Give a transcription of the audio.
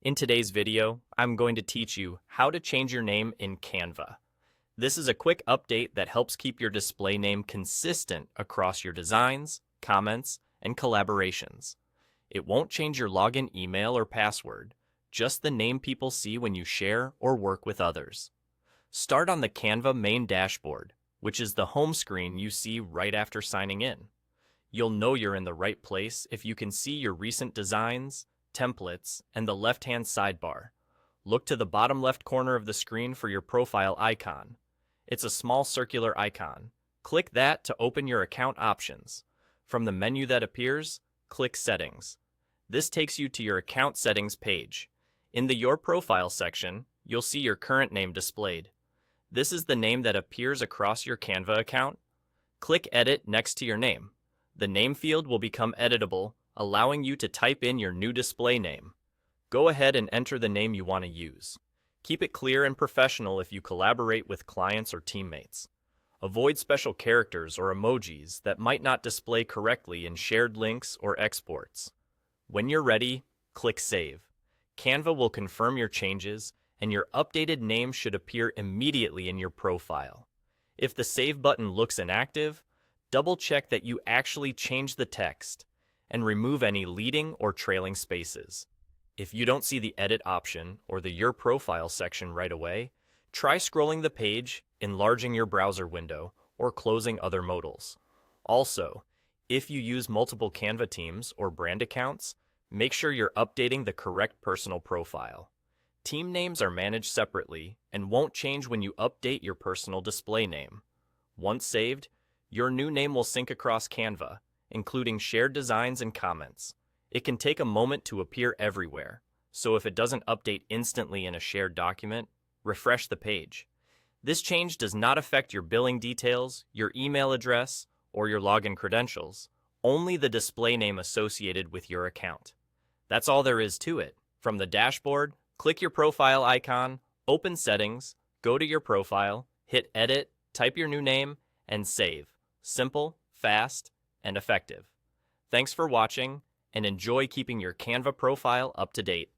In today's video, I'm going to teach you how to change your name in Canva. This is a quick update that helps keep your display name consistent across your designs, comments, and collaborations. It won't change your login email or password, just the name people see when you share or work with others. Start on the Canva main dashboard, which is the home screen you see right after signing in. You'll know you're in the right place if you can see your recent designs, templates, and the left-hand sidebar. Look to the bottom left corner of the screen for your profile icon. It's a small circular icon. Click that to open your account options. From the menu that appears, click Settings. This takes you to your account settings page. In the Your Profile section, you'll see your current name displayed. This is the name that appears across your Canva account. Click Edit next to your name. The name field will become editable, allowing you to type in your new display name. Go ahead and enter the name you want to use. Keep it clear and professional if you collaborate with clients or teammates. Avoid special characters or emojis that might not display correctly in shared links or exports. When you're ready, click Save. Canva will confirm your changes, and your updated name should appear immediately in your profile. If the Save button looks inactive, double-check that you actually changed the text, and remove any leading or trailing spaces. If you don't see the Edit option or the Your Profile section right away, try scrolling the page, enlarging your browser window, or closing other modals. Also, if you use multiple Canva teams or brand accounts, make sure you're updating the correct personal profile. Team names are managed separately and won't change when you update your personal display name. Once saved, your new name will sync across Canva, including shared designs and comments. It can take a moment to appear everywhere, so if it doesn't update instantly in a shared document, refresh the page. This change does not affect your billing details, your email address, or your login credentials, only the display name associated with your account. That's all there is to it. From the dashboard, click your profile icon, open Settings, go to your profile, hit Edit, type your new name, and save. Simple, fast, and effective. Thanks for watching, and enjoy keeping your Canva profile up to date.